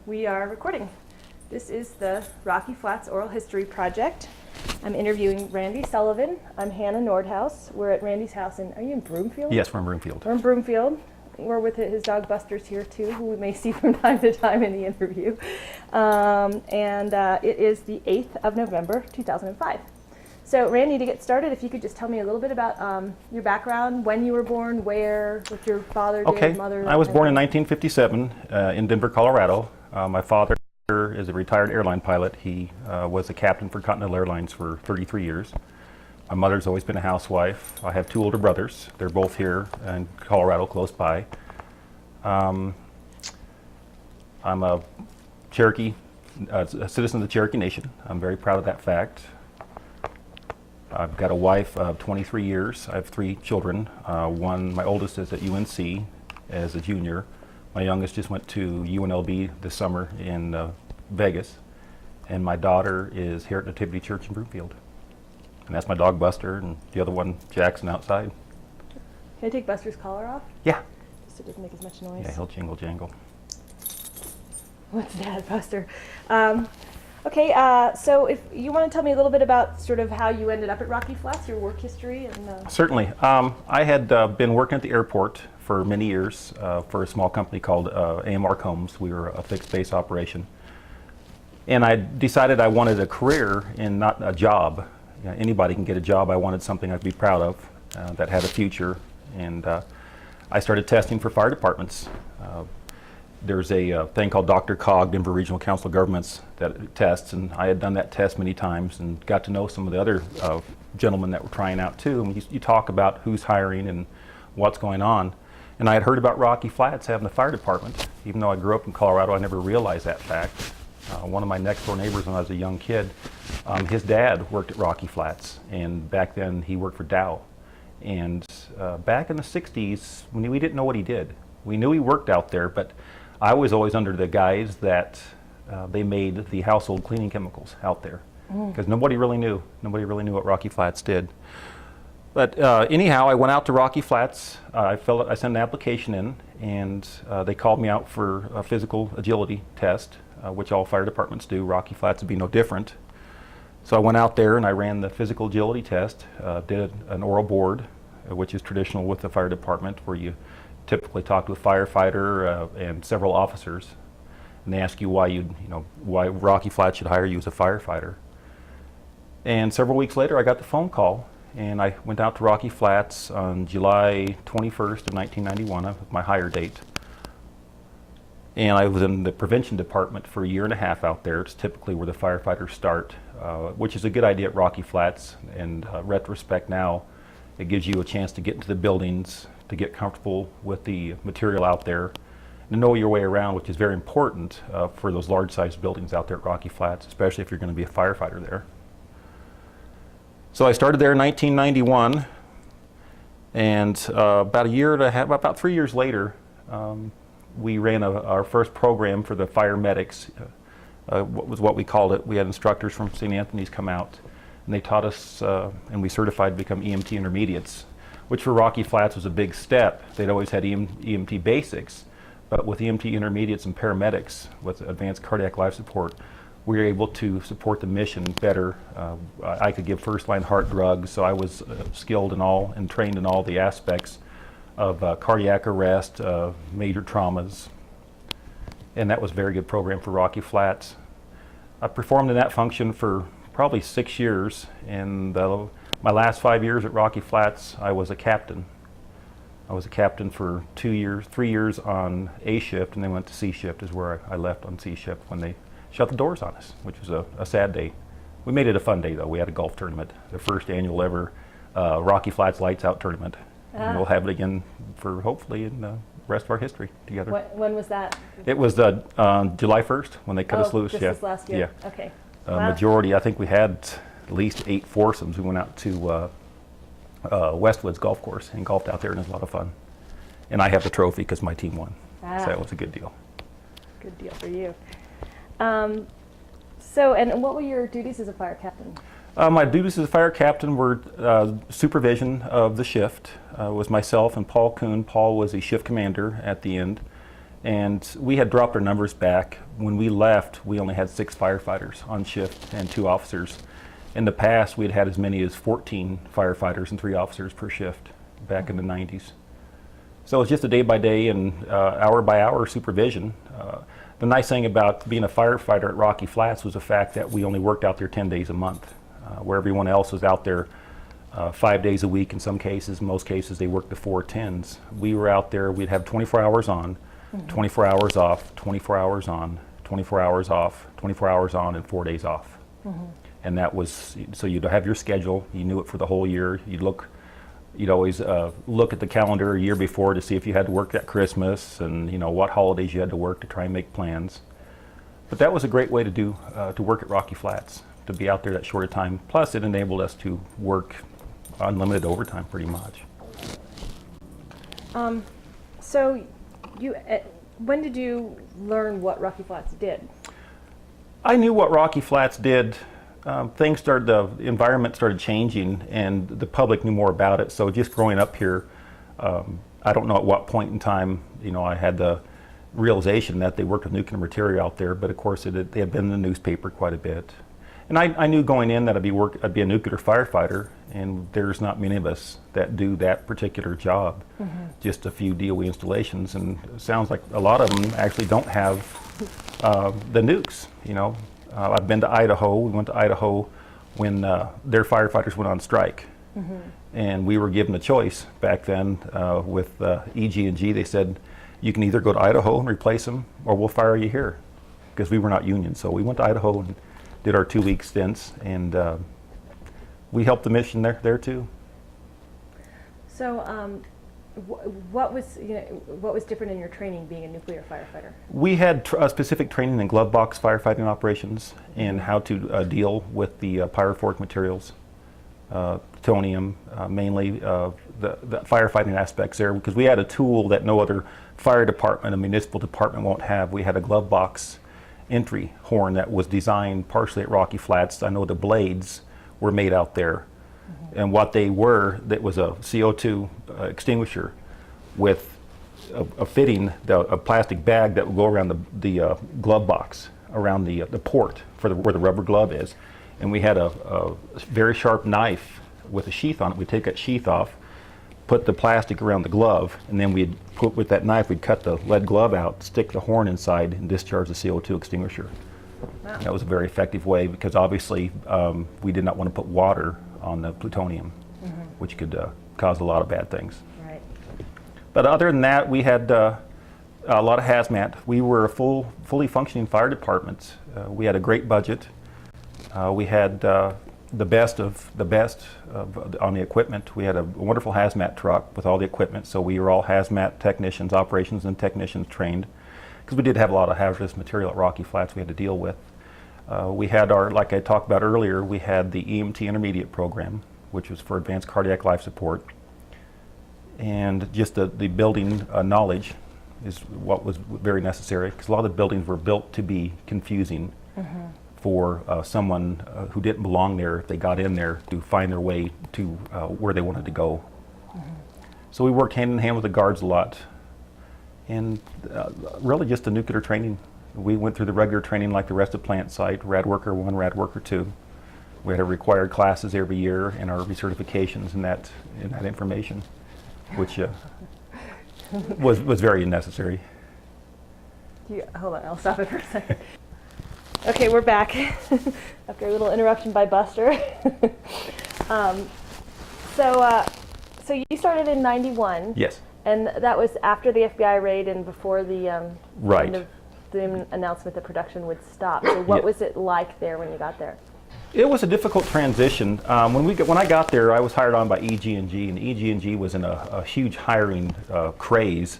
We are recording. This is the Rocky Flats Oral History Project. I'm interviewing Randy Sullivan. I'm Hannah Nordhaus. We're at Randy's house are you in Broomfield? Yes, we're in Broomfield. We're in Broomfield. We're with his dog Buster's here too, who we may see from time to time in the interview. It is the 8th of November, 2005. So Randy, to get started, if you could just tell me a little bit about your background, when you were born, where, what your father did, mother. I was born in 1957 in Denver, Colorado. My father is a retired airline pilot. He was a captain for Continental Airlines for 33 years. My mother's always been a housewife. I have two older brothers. They're both here in Colorado, close by. I'm a Cherokee, a citizen of the Cherokee Nation. I'm very proud of that fact. I've got a wife of 23 years. I have three children. My oldest is at UNC as a junior. My youngest just went to UNLV this summer in Vegas. And my daughter is here at Nativity Church in Broomfield. And that's my dog Buster, and the other one, Jackson, outside. Can I take Buster's collar off? Yeah. Just so it doesn't make as much noise. Yeah, he'll jingle jangle. What's that, Buster? So if you want to tell me a little bit about sort of how you ended up at Rocky Flats, your work history. Certainly. I had been working at the airport for many years for a small company called MROHP. We were a fixed base operation. And I decided I wanted a career and not a job. You know, anybody can get a job. I wanted something I'd be proud of that had a future. And I started testing for fire departments. There's a thing called Dr. Cog, Denver Regional Council of Governments, that tests, and I had done that test many times and got to know some of the other gentlemen that were trying out too. And you talk about who's hiring and what's going on. And I had heard about Rocky Flats having a fire department. Even though I grew up in Colorado, I never realized that fact. One of my next door neighbors when I was a young kid, his dad worked at Rocky Flats, and back then he worked for Dow. And back in the 60s, we didn't know what he did. We knew he worked out there, but I was always under the guise that they made the household cleaning chemicals out there, because nobody really knew. Nobody really knew what Rocky Flats did. But anyhow, I went out to Rocky Flats. I sent an application in, and they called me out for a physical agility test, which all fire departments do. Rocky Flats would be no different. So I went out there and I ran the physical agility test, did an oral board, which is traditional with the fire department, where you typically talk to a firefighter and several officers, and they ask you why Rocky Flats should hire you as a firefighter. And several weeks later, I got the phone call, and I went out to Rocky Flats on July 21st of 1991, my hire date. And I was in the prevention department for a year and a half out there. It's typically where the firefighters start, which is a good idea at Rocky Flats. And retrospect now, it gives you a chance to get into the buildings, to get comfortable with the material out there, and know your way around, which is very important for those large-sized buildings out there at Rocky Flats, especially if you're going to be a firefighter there. So I started there in 1991, and about 3 years later, we ran our first program for the fire medics. What we called it. We had instructors from St. Anthony's come out, and they taught us, and we certified to become EMT intermediates, which for Rocky Flats was a big step. They'd always had EMT basics, but with EMT intermediates and paramedics with advanced cardiac life support, we were able to support the mission better. I could give first-line heart drugs, so I was skilled in all and trained in all the aspects of cardiac arrest, major traumas, and that was a very good program for Rocky Flats. I performed in that function for probably 6 years, and my last 5 years at Rocky Flats, I was a captain. I was a captain for 3 years on A shift, and then went to C shift is where I left on C shift when they shut the doors on us, which was a sad day. We made it a fun day though. We had a golf tournament, the first annual ever Rocky Flats Lights Out tournament. And we'll have it again for hopefully in the rest of our history together. When was that? It was July 1st when they cut us loose. This was last year. Yeah. Okay. Majority, I think we had at least 8 foursomes. We went out to Westwoods Golf Course and golfed out there, and it was a lot of fun. And I have the trophy because my team won. So that was a good deal. Good deal for you. And what were your duties as a fire captain? My duties as a fire captain were supervision of the shift. It was myself and Paul Kuhn. Paul was the shift commander at the end, And we had dropped our numbers back. When we left, we only had 6 firefighters on shift and 2 officers. In the past, we had had as many as 14 firefighters and 3 officers per shift back in the 90s. So it was just a day-by-day and hour-by-hour supervision. The nice thing about being a firefighter at Rocky Flats was the fact that we only worked out there 10 days a month, where everyone else was out there 5 days a week in some cases. In most cases, they worked the 410s. We were out there, we'd have 24 hours on, 24 hours off, 24 hours on, 24 hours off, 24 hours on, and 4 days off. And that was, so you'd have your schedule, you knew it for the whole year. You'd always look at the calendar a year before to see if you had to work that Christmas and what holidays you had to work to try and make plans. But that was a great way to work at Rocky Flats, to be out there that short a time. Plus it enabled us to work unlimited overtime pretty much. So when did you learn what Rocky Flats did? I knew what Rocky Flats did. The environment started changing and the public knew more about it. So just growing up here, I don't know at what point in time, I had the realization that they worked with nuclear material out there, but of course they had been in the newspaper quite a bit. And I knew going in that I'd be a nuclear firefighter, and there's not many of us that do that particular job. Just a few DOE installations, and it sounds like a lot of them actually don't have the nukes, I've been to Idaho. We went to Idaho when their firefighters went on strike. And we were given a choice back then with EG&G. They said, you can either go to Idaho and replace them, or we'll fire you here, because we were not union. So we went to Idaho and did our 2-week stints, and we helped the mission there too. So what was different in your training being a nuclear firefighter? We had specific training in glove box firefighting operations and how to deal with the pyrophoric materials, plutonium, mainly the firefighting aspects there, because we had a tool that no other fire department, a municipal department won't have. We had a glove box entry horn that was designed partially at Rocky Flats. I know the blades were made out there. And what they were, that was a CO2 extinguisher with a fitting, a plastic bag that would go around the glove box, around the port for where the rubber glove is. And we had a very sharp knife with a sheath on it. We'd take that sheath off, put the plastic around the glove, and then we'd put with that knife, we'd cut the lead glove out, stick the horn inside, and discharge the CO2 extinguisher. Wow. That was a very effective way, because obviously we did not want to put water on the plutonium, which could cause a lot of bad things. Right. But other than that, we had a lot of hazmat. We were a fully functioning fire department. We had a great budget. We had the best of the best on the equipment. We had a wonderful hazmat truck with all the equipment, so we were all hazmat technicians, operations and technicians trained, because we did have a lot of hazardous material at Rocky Flats we had to deal with. We had like I talked about earlier, we had the EMT intermediate program, which was for advanced cardiac life support. And just the building knowledge is what was very necessary, because a lot of the buildings were built to be confusing for someone who didn't belong there, if they got in there, to find their way to where they wanted to go. So we worked hand in hand with the guards a lot. And really just the nuclear training. We went through the regular training like the rest of plant site, Rad Worker 1, Rad Worker 2. We had required classes every year and our recertifications and that information, which was very necessary. Hold on, I'll stop it for a second. Okay, we're back after a little interruption by Buster. So you started in '91. Yes. And that was after the FBI raid and before the Right. end of the announcement that production would stop. So what was it like there when you got there? It was a difficult transition. When I got there, I was hired on by EG&G, and EG&G was in a huge hiring craze.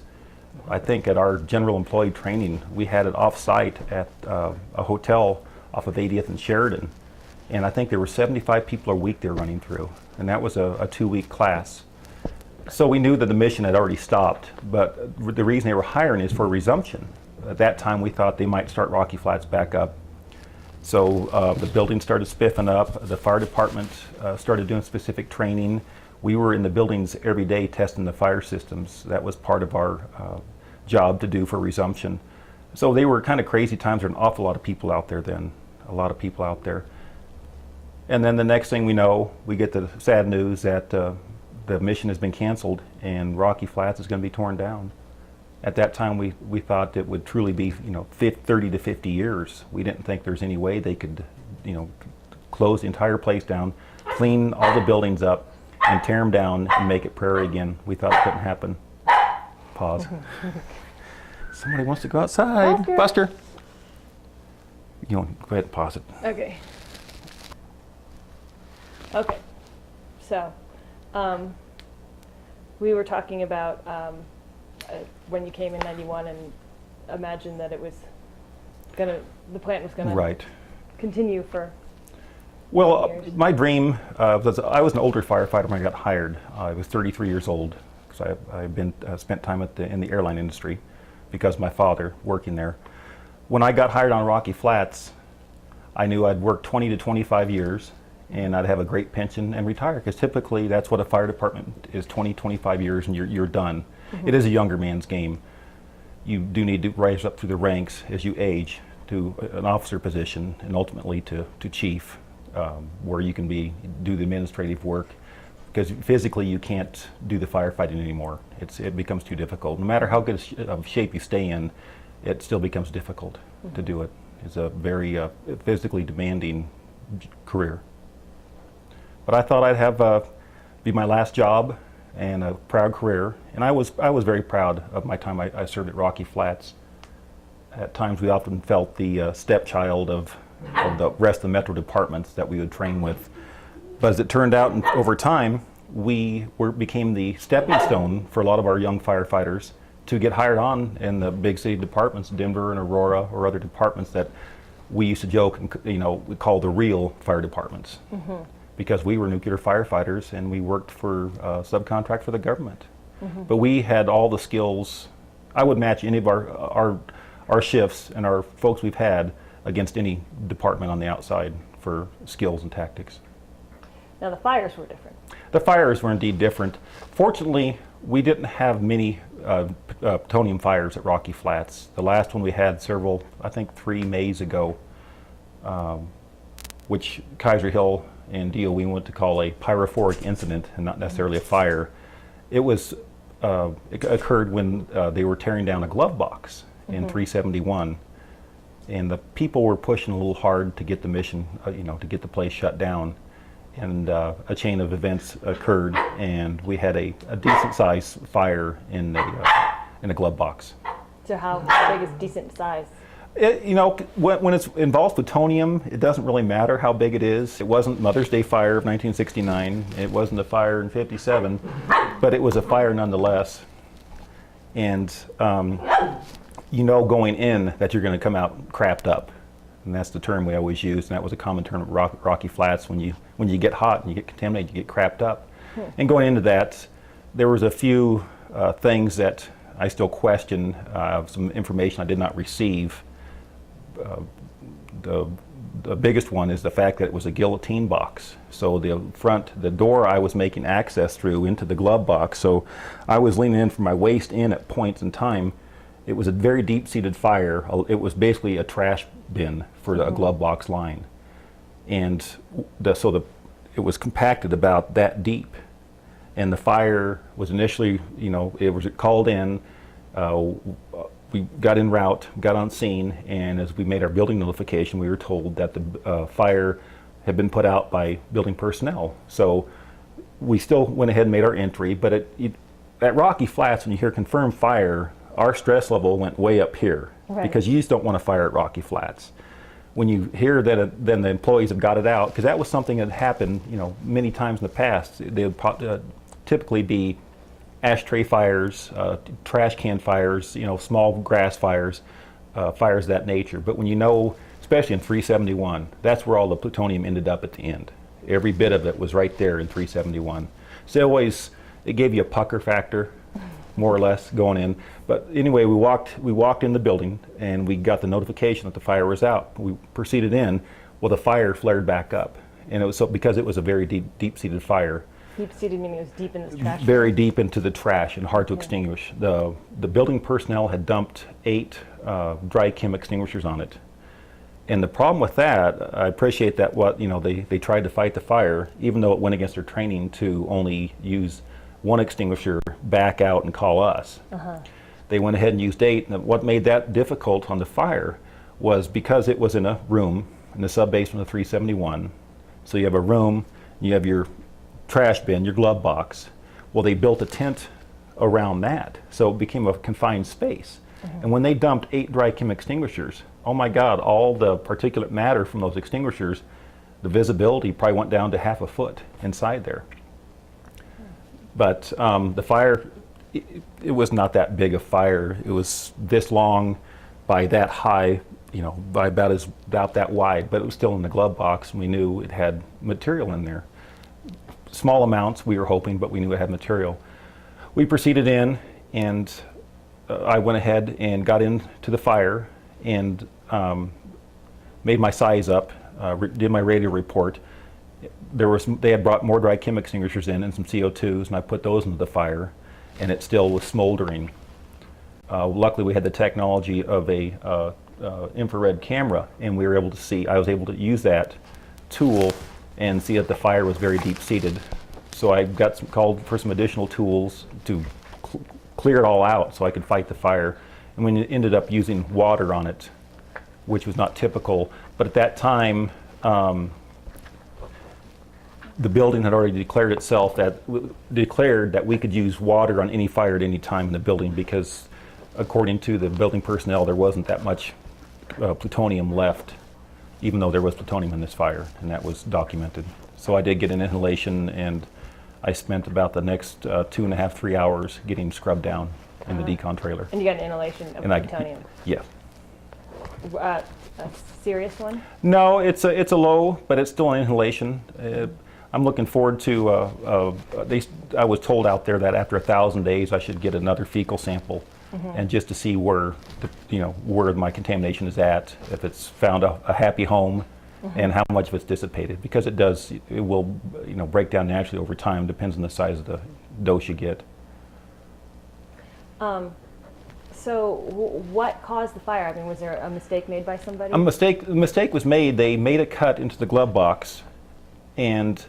I think at our general employee training, we had it off-site at a hotel off of 80th and Sheridan, and I think there were 75 people a week they were running through, and that was a 2-week class. So we knew that the mission had already stopped, but the reason they were hiring is for resumption. At that time, we thought they might start Rocky Flats back up. So the building started spiffing up. The fire department started doing specific training. We were in the buildings every day testing the fire systems. That was part of our job to do for resumption. So they were kind of crazy times. There were an awful lot of people out there then, a lot of people out there. And then the next thing we know, we get the sad news that the mission has been canceled and Rocky Flats is going to be torn down. At that time, we thought it would truly be, 30 to 50 years. We didn't think there's any way they could, close the entire place down, clean all the buildings up, and tear them down and make it prairie again. We thought it couldn't happen. Pause. Somebody wants to go outside. Buster. Go ahead and pause it. Okay. Okay. So, we were talking about when you came in '91 and imagined that it was the plant was gonna Right. continue for. Well, years. my dream was I was an older firefighter when I got hired. I was 33 years old because I've been spent time in the airline industry because my father working there. When I got hired on Rocky Flats, I knew I'd work 20 to 25 years and I'd have a great pension and retire, because typically that's what a fire department is, 20, 25 years and you're done. Mm-hmm. It is a younger man's game. You do need to rise up through the ranks as you age to an officer position and ultimately to chief, where you can do the administrative work, because physically you can't do the firefighting anymore. It becomes too difficult. No matter how good of shape you stay in, it still becomes difficult to do it. It's a very physically demanding career. But I thought I'd have be my last job and a proud career, and I was very proud of my time I served at Rocky Flats. At times we often felt the stepchild of the rest of the metro departments that we would train with. But as it turned out, over time, we became the stepping stone for a lot of our young firefighters to get hired on in the big city departments, Denver and Aurora, or other departments that we used to joke and we call the real fire departments. Mm-hmm. Because we were nuclear firefighters and we worked for subcontract for the government. Mm-hmm. But we had all the skills. I would match any of our shifts and our folks we've had against any department on the outside for skills and tactics. Now the fires were different. The fires were indeed different. Fortunately, we didn't have many plutonium fires at Rocky Flats. The last one we had several, I think 3 Mays ago, which Kaiser Hill and DOE went to call a pyrophoric incident and not necessarily a fire. It occurred when they were tearing down a glove box in 371. And the people were pushing a little hard to get the mission, to get the place shut down. And a chain of events occurred, and we had a decent-sized fire in a glove box. So how big is decent size? When it's involved plutonium, it doesn't really matter how big it is. It wasn't Mother's Day fire of 1969. It wasn't a fire in '57, but it was a fire nonetheless. And going in that you're going to come out crapped up, and that's the term we always use. And that was a common term at Rocky Flats. When you get hot and you get contaminated, you get crapped up. And going into that, there was a few things that I still question. Some information I did not receive. The biggest one is the fact that it was a guillotine box. So the door I was making access through into the glove box. So I was leaning in from my waist in at points in time. It was a very deep-seated fire. It was basically a trash bin for a glove box line. And it was compacted about that deep. And the fire was initially, it was called in. We got en route, got on scene, and as we made our building notification, we were told that the fire had been put out by building personnel. So we still went ahead and made our entry, but at Rocky Flats, when you hear confirmed fire, our stress level went way up here, right, because you just don't want to fire at Rocky Flats. When you hear that then the employees have got it out, because that was something that happened many times in the past. They would typically be ashtray fires, trash can fires, small grass fires, fires of that nature. But when especially in 371, that's where all the plutonium ended up at the end. Every bit of it was right there in 371. So it gave you a pucker factor, more or less, going in. But anyway, we walked in the building and we got the notification that the fire was out. We proceeded in. Well, the fire flared back up, and it was because it was a very deep-seated fire. Deep seated meaning it was deep in this trash. very deep into the trash and hard to extinguish. The building personnel had dumped 8 dry chem extinguishers on it. And the problem with that, I appreciate that they tried to fight the fire, even though it went against their training to only use 1 extinguisher, back out and call us. They went ahead and used 8, and what made that difficult on the fire was because it was in a room in the sub-basement of 371. So you have a room, you have your trash bin, your glove box. Well, they built a tent around that, so it became a confined space. And when they dumped 8 dry chem extinguishers, oh my God, all the particulate matter from those extinguishers, the visibility probably went down to half a foot inside there. But the fire, it was not that big a fire. It was this long by that high, by about that wide, but it was still in the glove box, and we knew it had material in there. Small amounts, we were hoping, but we knew it had material. We proceeded in, and I went ahead and got into the fire and made my size up, did my radio report. They had brought more dry chem extinguishers in and some CO2s, and I put those into the fire, and it still was smoldering. Luckily, we had the technology of a infrared camera, and we were able to see. I was able to use that tool and see that the fire was very deep-seated. So I called for some additional tools to clear it all out so I could fight the fire. And we ended up using water on it, which was not typical. But at that time, the building had already declared that we could use water on any fire at any time in the building, because according to the building personnel, there wasn't that much plutonium left, even though there was plutonium in this fire, and that was documented. So I did get an inhalation, and I spent about the next 2.5, 3 hours getting scrubbed down in the decon trailer. And you got an inhalation of plutonium? Yeah. A serious one? No, it's a low, but it's still an inhalation. I'm looking forward to, I was told out there that after 1,000 days I should get another fecal sample, and just to see where, where my contamination is at, if it's found a happy home, and how much of it's dissipated, because it will, break down naturally over time, depends on the size of the dose you get. So what caused the fire? I mean, was there a mistake made by somebody? A mistake was made. They made a cut into the glove box, and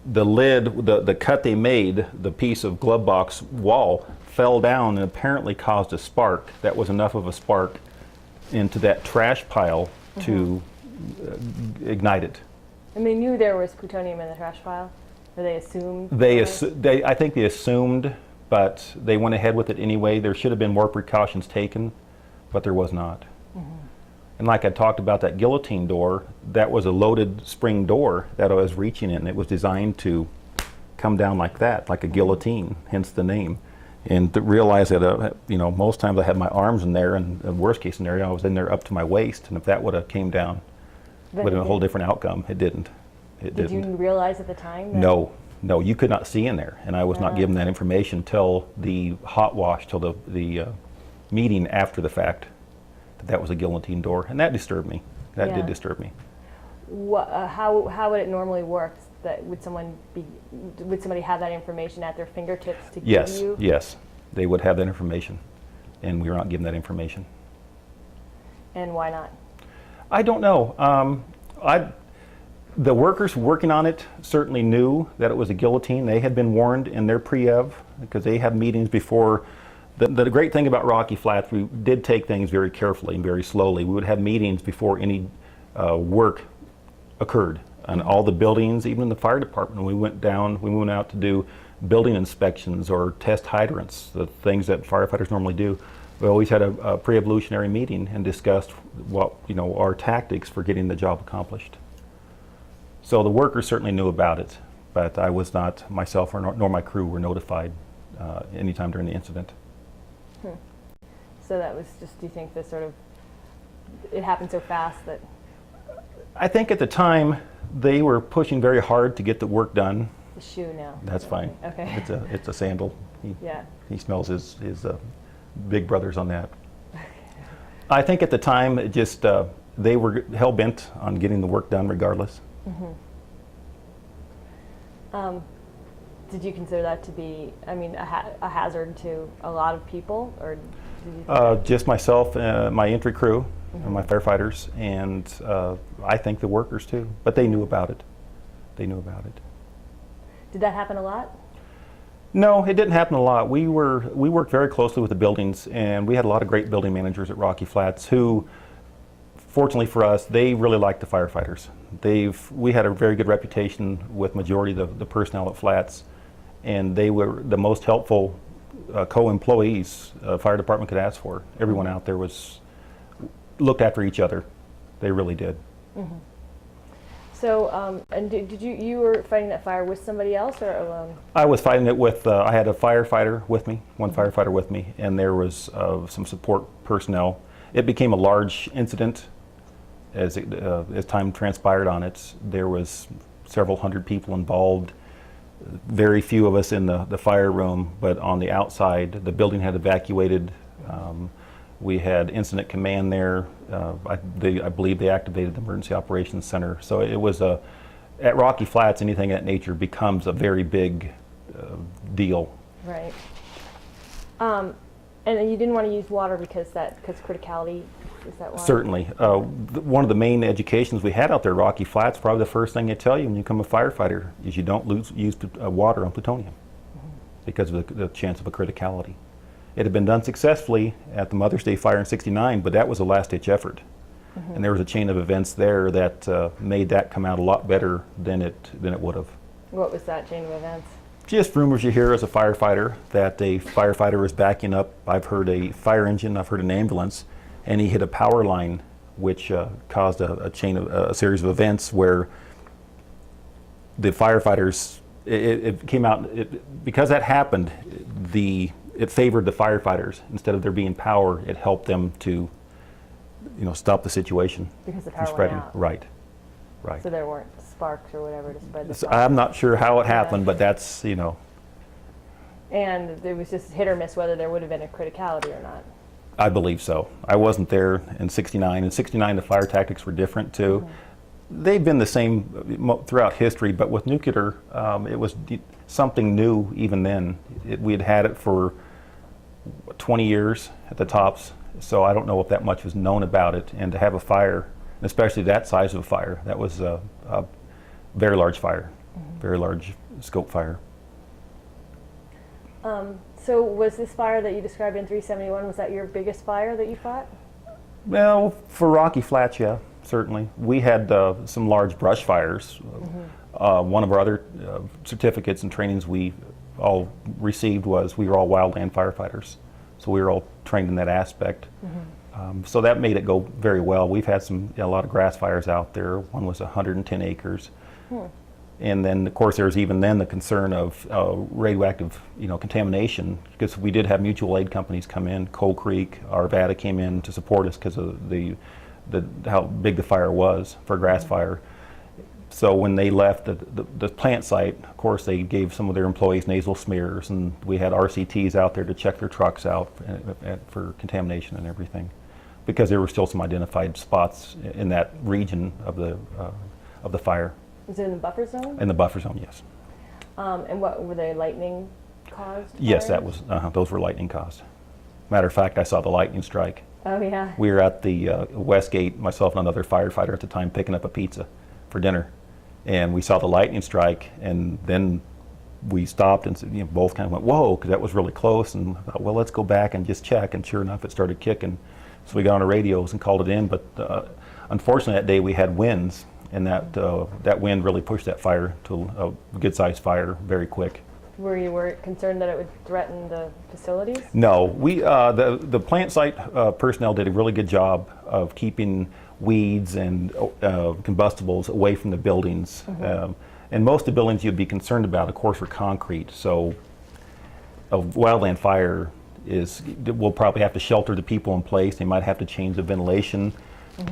the lid, the cut they made, the piece of glove box wall fell down and apparently caused a spark. That was enough of a spark into that trash pile to ignite it. And they knew there was plutonium in the trash pile? Or they assumed? I think they assumed, but they went ahead with it anyway. There should have been more precautions taken, but there was not. And like I talked about that guillotine door, that was a loaded spring door that I was reaching in. It was designed to come down like that, like a guillotine, hence the name. And to realize that, most times I had my arms in there, and the worst case scenario, I was in there up to my waist, and if that would have came down, it would have been a whole different outcome. It didn't. Did you realize at the time? No, you could not see in there, and I was not given that information till the hot wash, till the meeting after the fact, that was a guillotine door, and that disturbed me. That did disturb me. How would it normally work? Would somebody have that information at their fingertips to give you? Yes, they would have that information, and we were not given that information. And why not? I don't know. The workers working on it certainly knew that it was a guillotine. They had been warned in their pre-ev, because they have meetings before. The great thing about Rocky Flats, we did take things very carefully and very slowly. We would have meetings before any work occurred. And all the buildings, even in the fire department, we went out to do building inspections or test hydrants, the things that firefighters normally do. We always had a pre-evolutionary meeting and discussed what, our tactics for getting the job accomplished. So the workers certainly knew about it, but I was not, myself nor my crew were notified anytime during the incident. So that was just, do you think it happened so fast that? I think at the time they were pushing very hard to get the work done. The shoe now. That's fine. Okay. It's a sandal. He smells his big brothers on that. I think at the time it just they were hell bent on getting the work done regardless. Did you consider that to be, I mean, a hazard to a lot of people, or did you Just myself, my entry crew, and my firefighters, and I think the workers too. But they knew about it. They knew about it. Did that happen a lot? No, it didn't happen a lot. We worked very closely with the buildings, and we had a lot of great building managers at Rocky Flats who, fortunately for us, they really liked the firefighters. We had a very good reputation with majority of the personnel at Flats, and they were the most helpful co-employees fire department could ask for. Everyone out there looked after each other. They really did. Mm-hmm. So, and did you were fighting that fire with somebody else or alone? I was fighting it with, I had a firefighter with me, one firefighter with me, and there was some support personnel. It became a large incident as time transpired on it. There was several hundred people involved, very few of us in the fire room, but on the outside, the building had evacuated. We had incident command there. I believe they activated the emergency operations center. So it was at Rocky Flats, anything of that nature becomes a very big deal. Right. And you didn't want to use water because criticality, is that why? Certainly. One of the main educations we had out there at Rocky Flats, probably the first thing they tell you when you become a firefighter is you don't use water on plutonium because of the chance of a criticality. It had been done successfully at the Mother's Day fire in '69, but that was a last-ditch effort. And there was a chain of events there that made that come out a lot better than it would have. What was that chain of events? Just rumors you hear as a firefighter that a firefighter was backing up. I've heard a fire engine, I've heard an ambulance, and he hit a power line, which caused a series of events where the firefighters, it came out, because that happened, it favored the firefighters. Instead of there being power, it helped them to, stop the situation Because the from power spreading. went out. Right, right. So there weren't sparks or whatever to spread the So fire. I'm not sure how it happened, but that's, And it was just hit or miss whether there would have been a criticality or not. I believe so. I wasn't there in '69. In '69, the fire tactics were different too. They've been the same throughout history, but with nuclear, it was something new even then. We had it for 20 years at the tops, so I don't know if that much was known about it. And to have a fire, especially that size of a fire, that was a very large fire, very large scope fire. So was this fire that you described in 371, was that your biggest fire that you fought? Well, for Rocky Flats, yeah, certainly. We had some large brush fires. One of our other certificates and trainings we all received was we were all wildland firefighters. So we were all trained in that aspect. So that made it go very well. We've had a lot of grass fires out there. One was 110 acres. And then, of course, there was even then the concern of radioactive, contamination, because we did have mutual aid companies come in. Coal Creek, Arvada came in to support us because of how big the fire was for a grass fire. So when they left the plant site, of course, they gave some of their employees nasal smears, and we had RCTs out there to check their trucks out for contamination and everything, because there were still some identified spots in that region of the fire. Was it in the buffer zone? In the buffer zone, yes. And what were they, lightning caused? Yes, that fires? was. Those were lightning caused. Matter of fact, I saw the lightning strike. Oh yeah. We were at the Westgate, myself and another firefighter at the time, picking up a pizza for dinner, and we saw the lightning strike, and then we stopped and both kind of went, whoa, because that was really close, and thought, well, let's go back and just check, and sure enough, it started kicking. So we got on our radios and called it in, but unfortunately that day we had winds, and that wind really pushed that fire to a good-sized fire very quick. Were you concerned that it would threaten the facilities? No, the plant site personnel did a really good job of keeping weeds and combustibles away from the buildings. And most of the buildings you'd be concerned about, of course, were concrete. So a wildland fire we'll probably have to shelter the people in place. They might have to change the ventilation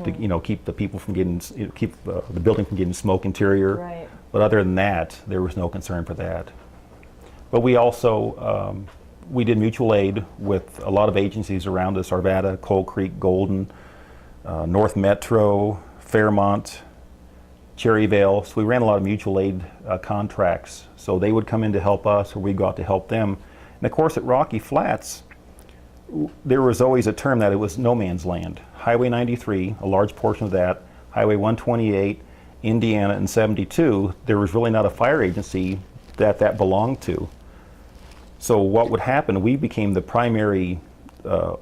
to keep the people from keep the building from getting smoke interior. Right. But other than that, there was no concern for that. But we also we did mutual aid with a lot of agencies around us: Arvada, Coal Creek, Golden, North Metro, Fairmont, Cherryvale. So we ran a lot of mutual aid contracts. So they would come in to help us, or we'd go out to help them. And of course, at Rocky Flats, there was always a term that it was no man's land. Highway 93, a large portion of that, Highway 128, Indiana, and 72, there was really not a fire agency that belonged to. So what would happen, we became the primary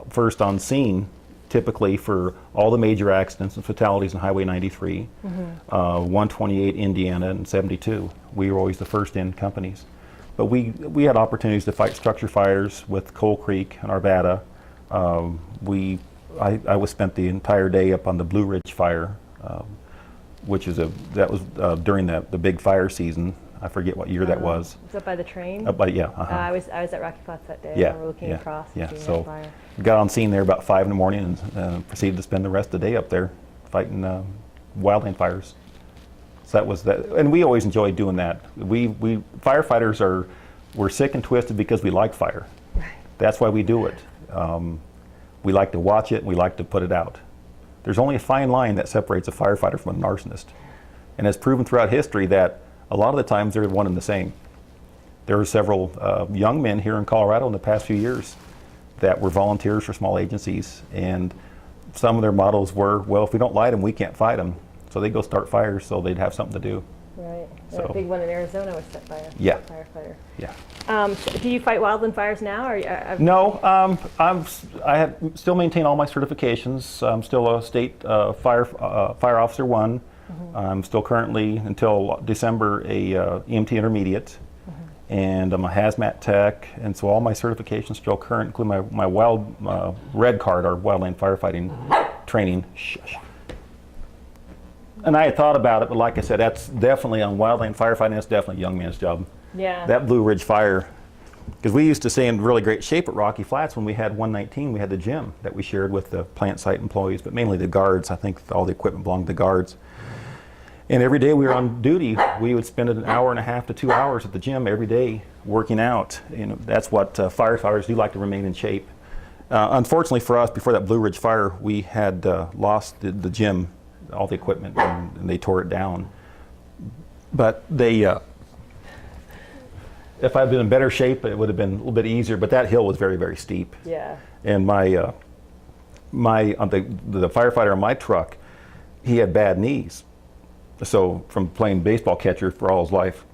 first on scene, typically for all the major accidents and fatalities on Highway 93, 128, Indiana, and 72. We were always the first in companies. But we had opportunities to fight structure fires with Coal Creek and Arvada. I was spent the entire day up on the Blue Ridge fire, which is that was during the big fire season. I forget what year that was. Was that by the train? Up by, yeah. I was at Rocky Flats that day. Yeah, We were looking across and seeing so that fire. got on scene there about 5 in the morning and proceeded to spend the rest of the day up there fighting wildland fires. So that was that, and we always enjoyed doing that. We firefighters we're sick and twisted because we like fire. Right. That's why we do it. We like to watch it and we like to put it out. There's only a fine line that separates a firefighter from a arsonist. And it's proven throughout history that a lot of the times they're one and the same. There were several young men here in Colorado in the past few years that were volunteers for small agencies, and some of their mottos were, well, if we don't light them, we can't fight them. So they go start fires so they'd have something to do. Right. So, a big one in Arizona was set by a firefighter. Yeah. So do you fight wildland fires now? Or No, I still maintain all my certifications. I'm still a state fire officer 1. I'm still currently, until December, a EMT intermediate, and I'm a hazmat tech, and so all my certifications still current, including my wild red card, our wildland firefighting training. And I had thought about it, but like I said, that's definitely on wildland firefighting. That's definitely a young man's job. Yeah. That Blue Ridge fire, because we used to stay in really great shape at Rocky Flats when we had 119. We had the gym that we shared with the plant site employees, but mainly the guards. I think all the equipment belonged to the guards. And every day we were on duty, we would spend an hour and a half to 2 hours at the gym every day working out. That's what firefighters do, like to remain in shape. Unfortunately for us, before that Blue Ridge fire, we had lost the gym, all the equipment, and they tore it down. But they, if I'd been in better shape, it would have been a little bit easier. But that hill was very, very steep. Yeah. And the firefighter on my truck, he had bad knees. So from playing baseball catcher for all his life,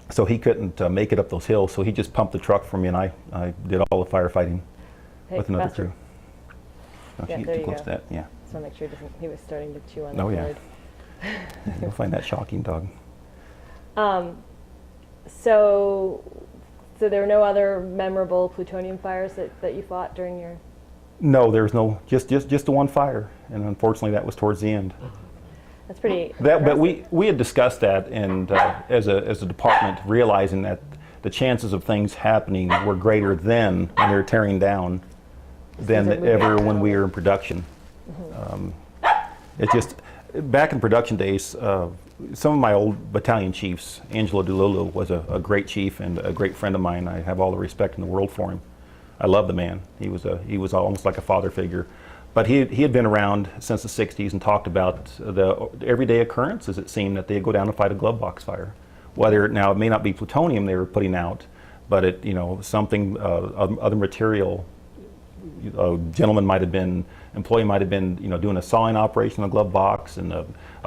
so he couldn't make it up those hills. So he just pumped the truck for me, and I did all the firefighting with another crew. No, Yeah, she there too you close go. to that. Yeah. Just want to make sure he was starting to chew on the Oh yeah. cord. You'll find that shocking, dog. So there were no other memorable plutonium fires that you fought during your... No, there was no, just the one fire, and unfortunately that was towards the end. That's pretty But we had discussed that, and as a department, realizing that the chances of things happening were greater then when they were tearing down than ever when we were in production. It's just, back in production days, some of my old battalion chiefs, Angelo Dululu was a great chief and a great friend of mine. I have all the respect in the world for him. I love the man. He was almost like a father figure. But he had been around since the 60s and talked about the everyday occurrences, it seemed, that they'd go down and fight a glove box fire. Whether, now it may not be plutonium they were putting out, but something, other material. A gentleman might have been, employee might have been, doing a sawing operation on a glove box, and a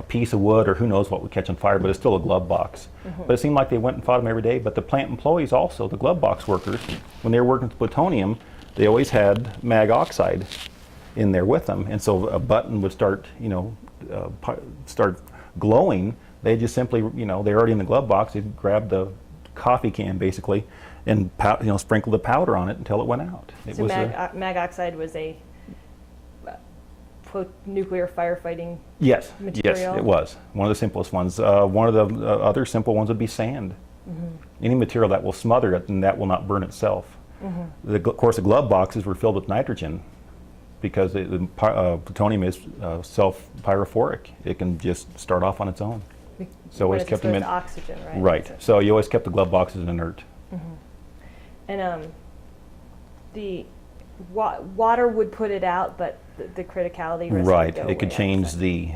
piece of wood, or who knows what would catch on fire, but it's still a glove box. But it seemed like they went and fought them every day. But the plant employees also, the glove box workers, when they were working with plutonium, they always had mag oxide in there with them, and so a button would start, start glowing. They just simply, they're already in the glove box. They'd grab the coffee can basically, and sprinkle the powder on it until it went out. It So was mag oxide was a nuclear firefighting yes, material? yes, it was one of the simplest ones. One of the other simple ones would be sand. Any material that will smother it and that will not burn itself. Of course, the glove boxes were filled with nitrogen, because the plutonium is self-pyrophoric. It can just start off on its own. So always kept them in oxygen, right? Right. So you always kept the glove boxes inert. And the water would put it out, but the criticality risk. Right. Would go It could away, change so. the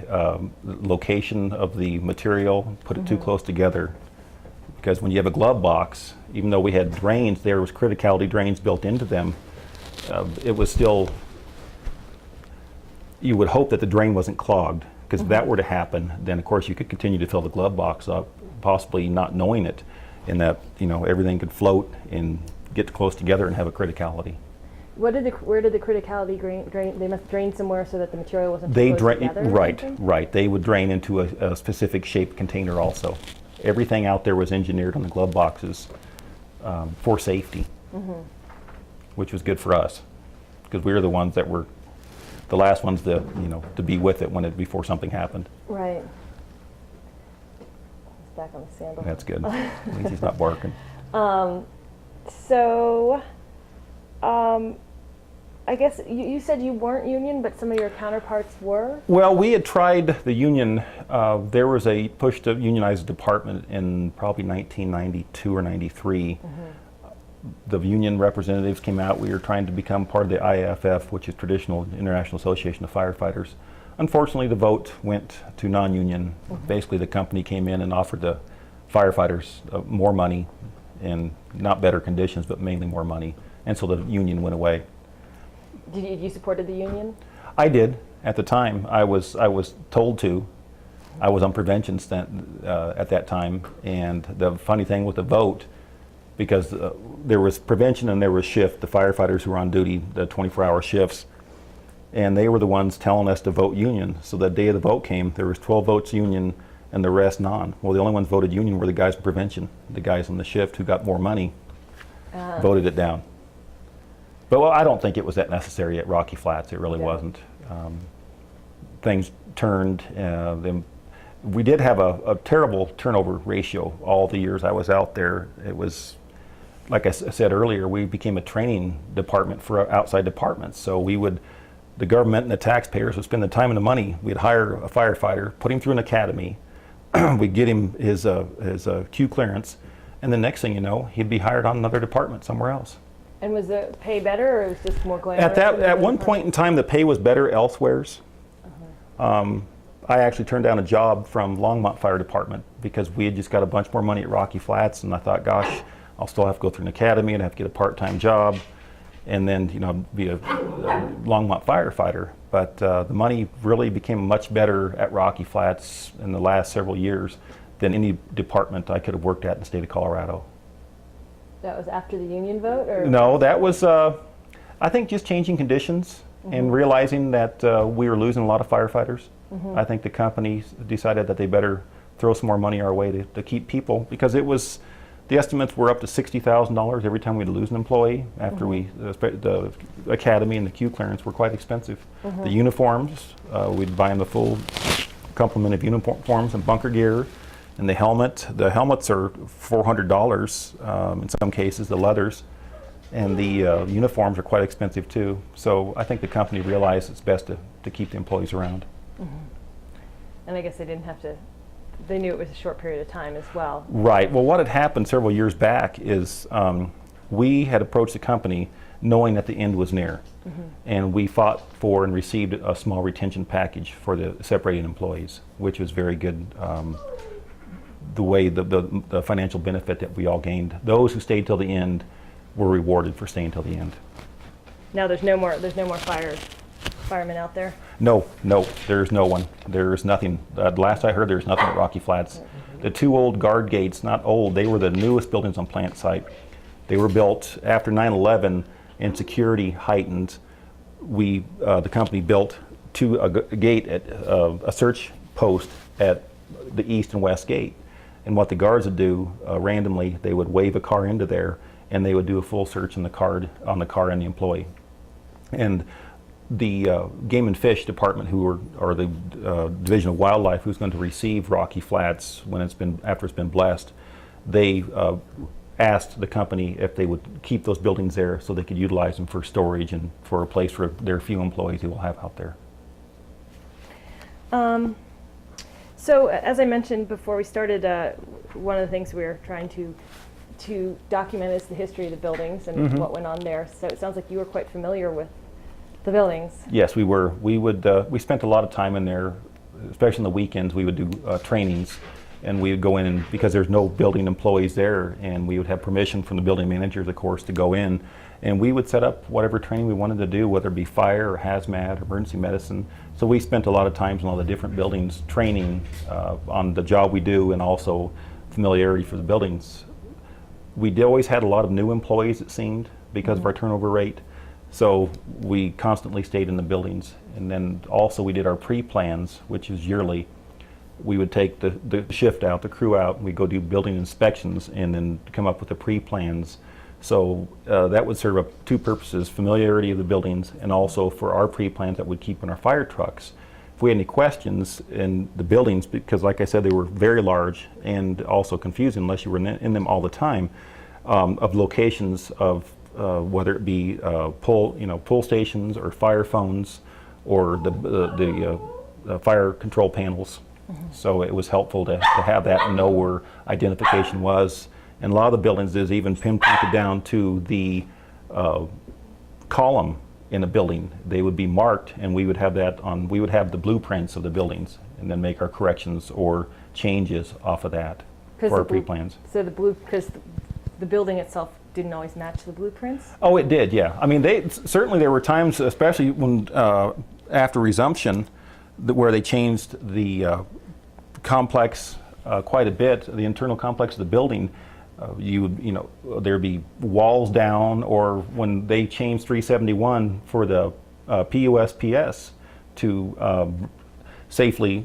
location of the material, put it too close together. Because when you have a glove box, even though we had drains, there was criticality drains built into them. It was still, you would hope that the drain wasn't clogged, because if that were to happen, then of course you could continue to fill the glove box up, possibly not knowing it, and that everything could float and get close together and have a criticality. Where did the criticality drain? They must drain somewhere so that the material wasn't They close drain, together. Or right, something? right. They would drain into a specific shaped container also. Everything out there was engineered on the glove boxes for safety, which was good for us, because we were the ones that were the last ones to be with it before something happened. Right. He's back on the sandal. That's good. At least he's not barking. So, I guess you said you weren't union, but some of your counterparts were? Well, we had tried the union. There was a push to unionize the department in probably 1992 or 93. The union representatives came out. We were trying to become part of the IAFF, which is Traditional International Association of Firefighters. Unfortunately, the vote went to non-union. Basically, the company came in and offered the firefighters more money, and not better conditions, but mainly more money. And so the union went away. Did you supported the union? I did at the time. I was told to. I was on prevention at that time, and the funny thing with the vote, because there was prevention and there was shift, the firefighters who were on duty, the 24-hour shifts, and they were the ones telling us to vote union. So the day of the vote came, there was 12 votes union and the rest non. Well, the only ones voted union were the guys in prevention. The guys on the shift who got more money voted it down. But I don't think it was that necessary at Rocky Flats. It really wasn't. Things turned. We did have a terrible turnover ratio all the years I was out there. It was, like I said earlier, we became a training department for outside departments. So the government and the taxpayers would spend the time and the money. We'd hire a firefighter, put him through an academy. We'd get him his Q clearance, and the next thing you know, he'd be hired on another department somewhere else. And was the pay better, or it was just more glamorous? At one point in time, the pay was better elsewheres. I actually turned down a job from Longmont Fire Department because we had just got a bunch more money at Rocky Flats, and I thought, gosh, I'll still have to go through an academy and have to get a part-time job, and then be a Longmont firefighter. But the money really became much better at Rocky Flats in the last several years than any department I could have worked at in the state of Colorado. That was after the union vote, or? No, that was, I think, just changing conditions and realizing that we were losing a lot of firefighters. I think the company decided that they better throw some more money our way to keep people, because the estimates were up to $60,000 every time we'd lose an employee after the academy and the Q clearance were quite expensive. The uniforms, we'd buy them the full complement of uniforms and bunker gear. And the helmets are $400 in some cases, the leathers. And the uniforms are quite expensive too. So I think the company realized it's best to keep the employees around. And I guess they didn't have to, they knew it was a short period of time as well. Right. Well, what had happened several years back is we had approached the company knowing that the end was near. And we fought for and received a small retention package for the separating employees, which was very good. The way the financial benefit that we all gained. Those who stayed till the end were rewarded for staying till the end. Now there's no more firemen out there? No, there's no one. There's nothing. Last I heard, there's nothing at Rocky Flats. The two old guard gates, not old, they were the newest buildings on plant site. They were built after 9/11 and security heightened. The company built a gate at a search post at the east and west gate. And what the guards would do, randomly, they would wave a car into there, and they would do a full search on the car and the employee. And the Game and Fish Department, or the Division of Wildlife, who's going to receive Rocky Flats after it's been blessed, they asked the company if they would keep those buildings there so they could utilize them for storage and for a place for their few employees who will have out there. So as I mentioned before we started, one of the things we were trying to document is the history of the buildings and what went on there. So it sounds like you were quite familiar with The buildings. Yes, we were. We spent a lot of time in there, especially on the weekends. We would do trainings, and we would go in, and because there's no building employees there, and we would have permission from the building managers, of course, to go in, and we would set up whatever training we wanted to do, whether it be fire or hazmat or emergency medicine. So we spent a lot of times in all the different buildings training on the job we do, and also familiarity for the buildings. We always had a lot of new employees, it seemed, because of our turnover rate. So we constantly stayed in the buildings. And then also we did our pre-plans, which is yearly. We would take the shift out, the crew out, and we'd go do building inspections and then come up with the pre-plans. So that would serve up two purposes: familiarity of the buildings, and also for our pre-plans that we'd keep in our fire trucks. If we had any questions in the buildings, because like I said, they were very large and also confusing unless you were in them all the time, of locations of whether it be pull stations or fire phones or the fire control panels. So it was helpful to have that and know where identification was. And a lot of the buildings is even pinpointed down to the column in a building. They would be marked, and we would have that on. We would have the blueprints of the buildings, and then make our corrections or changes off of that for our pre-plans. So because the building itself didn't always match the blueprints? Oh, it did, yeah. I mean, certainly there were times, especially when after resumption, where they changed the complex quite a bit, the internal complex of the building. There'd be walls down, or when they changed 371 for the PUSPS to safely,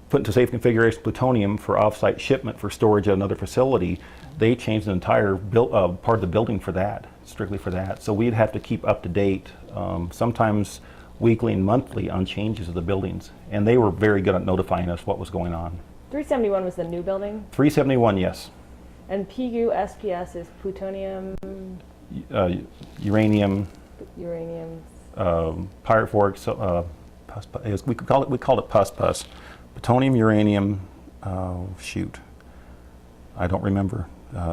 put into safe configuration plutonium for off-site shipment for storage at another facility, they changed the entire part of the building for that, strictly for that. So we'd have to keep up to date, sometimes weekly and monthly, on changes of the buildings. And they were very good at notifying us what was going on. 371 was the new building? 371, yes. And PUSPS is plutonium? Uranium. Uranium. Pirate forks. We called it PUS. Plutonium, uranium. I don't remember.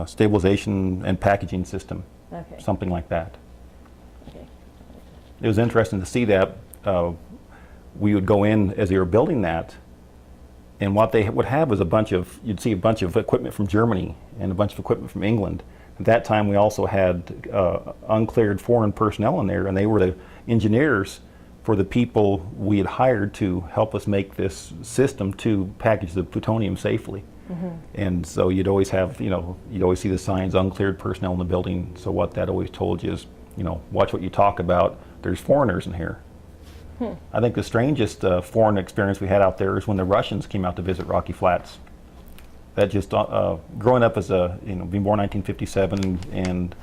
Stabilization and packaging system. Okay. Something like that. Okay. It was interesting to see that. We would go in as they were building that, and what they would have was you'd see a bunch of equipment from Germany and a bunch of equipment from England. At that time, we also had uncleared foreign personnel in there, and they were the engineers for the people we had hired to help us make this system to package the plutonium safely. Mm-hmm. And so you'd always see the signs, uncleared personnel in the building. So what that always told you is, watch what you talk about. There's foreigners in here. I think the strangest foreign experience we had out there is when the Russians came out to visit Rocky Flats. That just, growing up as being born in 1957 and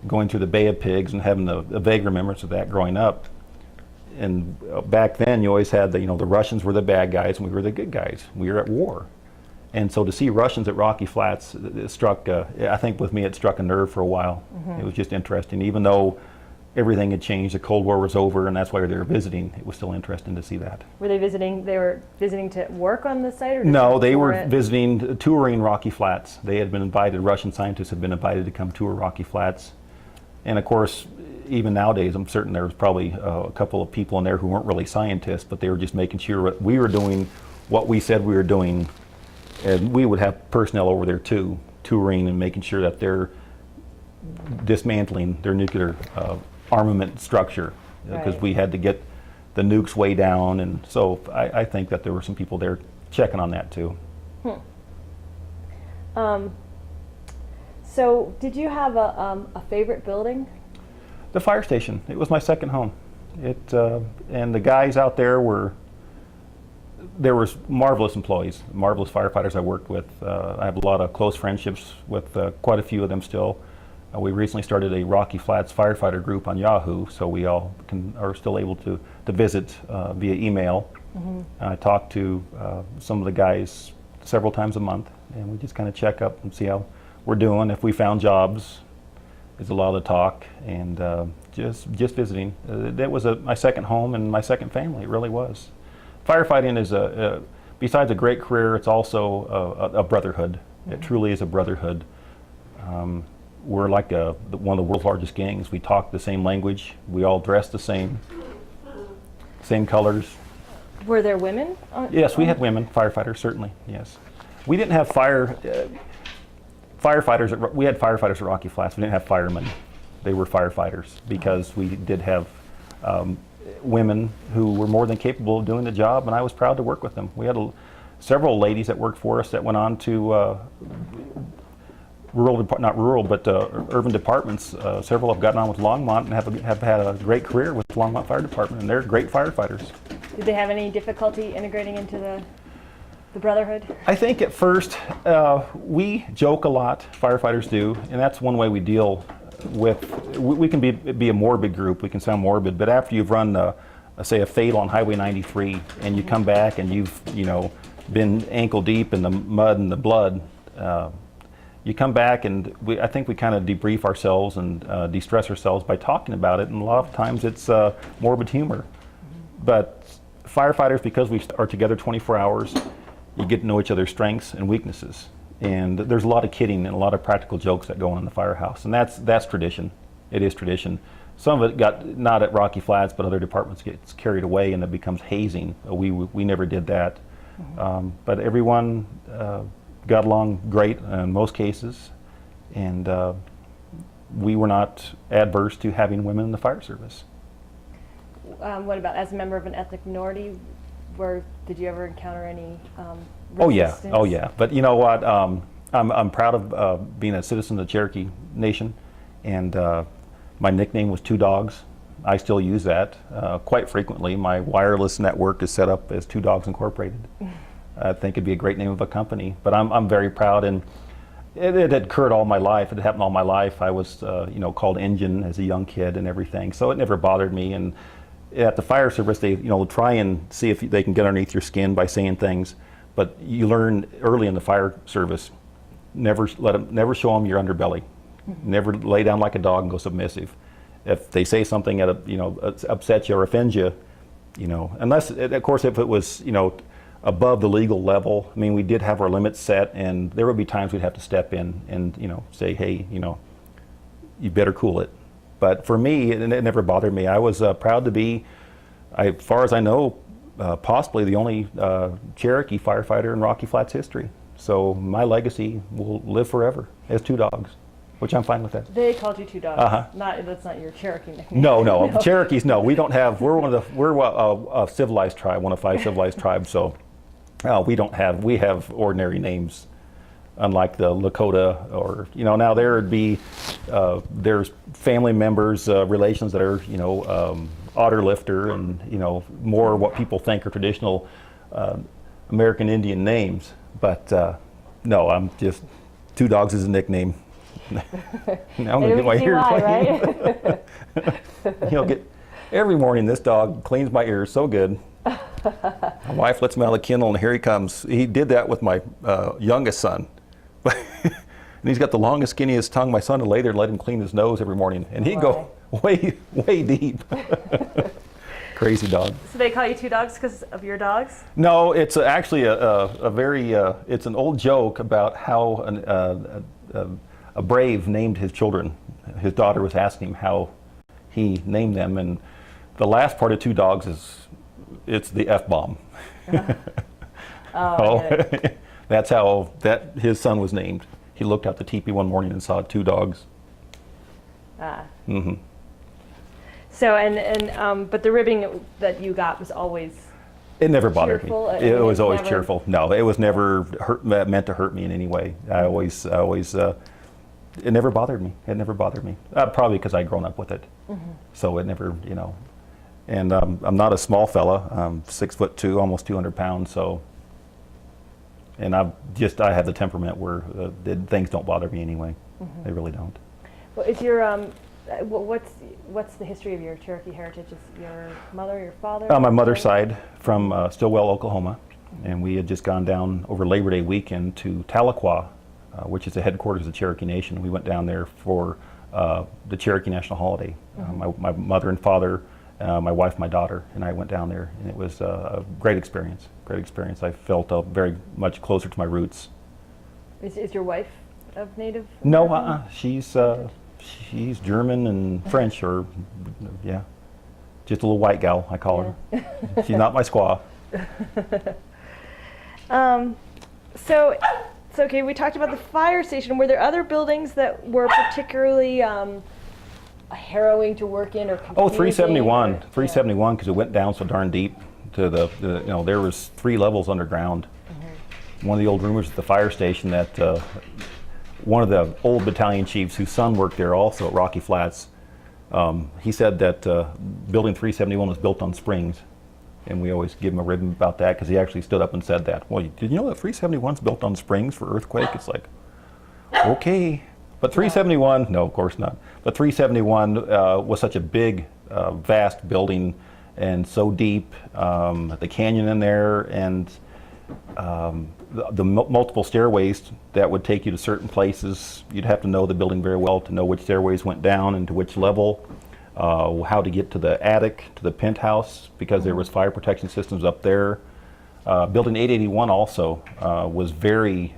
going through the Bay of Pigs and having a vague remembrance of that growing up. And back then you always had the Russians were the bad guys and we were the good guys. We were at war. And so to see Russians at Rocky Flats, it struck, I think with me it struck a nerve for a while. Mm-hmm. It was just interesting. Even though everything had changed, the Cold War was over, and that's why they were visiting. It was still interesting to see that. Were they visiting? They were visiting to work on the site, or no? They were visiting, touring Rocky Flats. They had been invited. Russian scientists had been invited to come tour Rocky Flats, and of course, even nowadays, I'm certain there was probably a couple of people in there who weren't really scientists, but they were just making sure we were doing what we said we were doing, and we would have personnel over there too, touring and making sure that they're dismantling their nuclear armament structure, because we had to get the nukes way down, and so I think that there were some people there checking on that too. So did you have a favorite building? The fire station. It was my second home. And the guys out there there was marvelous employees, marvelous firefighters I worked with. I have a lot of close friendships with quite a few of them still. We recently started a Rocky Flats firefighter group on Yahoo, so we all are still able to visit via email. Mm-hmm. I talk to some of the guys several times a month, and we just kind of check up and see how we're doing. If we found jobs, is a lot of the talk, and just visiting. That was my second home and my second family. It really was. Firefighting is besides a great career, it's also a brotherhood. Mm-hmm. It truly is a brotherhood. we're like one of the world's largest gangs. We talk the same language. We all dress the same colors. Were there women? Yes, we had women firefighters, certainly. Yes, we didn't have firefighters. We had firefighters at Rocky Flats. We didn't have firemen. They were firefighters because we did have women who were more than capable of doing the job, and I was proud to work with them. We had several ladies that worked for us that went on to urban departments. Several have gotten on with Longmont and have had a great career with Longmont Fire Department, and they're great firefighters. Did they have any difficulty integrating into the brotherhood? I think at first we joke a lot, firefighters do, and that's one way we deal with. We can be a morbid group. We can sound morbid, but after you've run, say, a fatal on Highway 93, and you come back and you've been ankle deep in the mud and the blood. You come back and I think we kind of debrief ourselves and de-stress ourselves by talking about it, and a lot of times it's morbid humor. But firefighters, because we are together 24 hours, you get to know each other's strengths and weaknesses. And there's a lot of kidding and a lot of practical jokes that go on in the firehouse, and that's tradition. It is tradition. Some of it got, not at Rocky Flats, but other departments gets carried away and it becomes hazing. We never did that. But everyone got along great in most cases, and we were not adverse to having women in the fire service. What about as a member of an ethnic minority? Did you ever encounter any resistance? Oh yeah. But you know what? I'm proud of being a citizen of the Cherokee Nation, and my nickname was Two Dogs. I still use that quite frequently. My wireless network is set up as Two Dogs Incorporated. I think it'd be a great name of a company, but I'm very proud, and it had occurred all my life. It happened all my life. I was called Engine as a young kid and everything, so it never bothered me. And at the fire service, they try and see if they can get underneath your skin by saying things, but you learn early in the fire service, never show them your underbelly. Never lay down like a dog and go submissive. If they say something that upsets you or offends you, unless of course if it was above the legal level. I mean, we did have our limits set, and there would be times we'd have to step in and say, hey, you better cool it. But for me, it never bothered me. I was proud to be, as far as I know, possibly the only Cherokee firefighter in Rocky Flats history. So my legacy will live forever as Two Dogs, which I'm fine with that. They called you Two Dogs. That's not your Cherokee nickname. No. Cherokees, no. We don't have. We're a civilized tribe, one of 5 civilized tribes. So we have ordinary names, unlike the Lakota or Now there'd be there's family members, relations that are otter lifter and more what people think are traditional American Indian names. But no, I'm just Two Dogs is a nickname. Now I'm gonna get my ears cleaned. Right? Every morning this dog cleans my ears so good. My wife lets him out of the kennel, and here he comes. He did that with my youngest son. And he's got the longest, skinniest tongue. My son would lay there and let him clean his nose every morning, and he'd go way deep. Crazy dog. So they call you Two Dogs because of your dogs? No, it's actually a very, it's an old joke about how a brave named his children. His daughter was asking him how he named them, and the last part of Two Dogs it's the F-bomb. That's how his son was named. He looked out the teepee one morning and saw 2 dogs. So but the ribbing that you got was always. It never bothered cheerful? me. It was always cheerful. No, it was never meant to hurt me in any way. I always. It never bothered me. It never bothered me. Probably because I'd grown up with it. So it never, And I'm not a small fella. I'm 6'2", almost 200 pounds. So. And I have the temperament where things don't bother me anyway. They really don't. Well, is your what's the history of your Cherokee heritage? Is your mother, your father? My mother's side from Stillwell, Oklahoma, and we had just gone down over Labor Day weekend to Tahlequah, which is the headquarters of the Cherokee Nation. We went down there for the Cherokee National Holiday. My mother and father, my wife, my daughter, and I went down there, and it was a great experience. Great experience. I felt very much closer to my roots. Is your wife of Native No, American? she's German and French, or yeah, just a little white gal, I call her. She's not my squaw. So, okay, we talked about the fire station. Were there other buildings that were particularly harrowing to work in or confusing? Oh, 371, or- 371, because it went down so darn deep to there was 3 levels underground. One of the old rumors at the fire station that one of the old battalion chiefs whose son worked there also at Rocky Flats, he said that building 371 was built on springs. And we always give him a ribbon about that because he actually stood up and said that. Well, did you know that 371's built on springs for earthquake? It's like, okay. But 371, no, of course not. But 371 was such a big, vast building and so deep, the canyon in there, and the multiple stairways that would take you to certain places. You'd have to know the building very well to know which stairways went down and to which level. How to get to the attic, to the penthouse, because there was fire protection systems up there. Building 881 also was very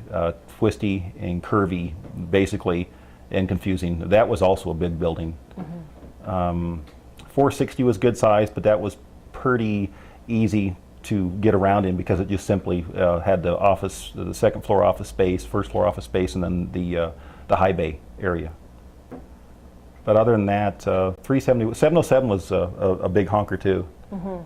twisty and curvy, basically, and confusing. That was also a big building. 460 was good size, but that was pretty easy to get around in because it just simply had the office, the second floor office space, first floor office space, and then the high bay area. But other than that, 707 was a big honker too,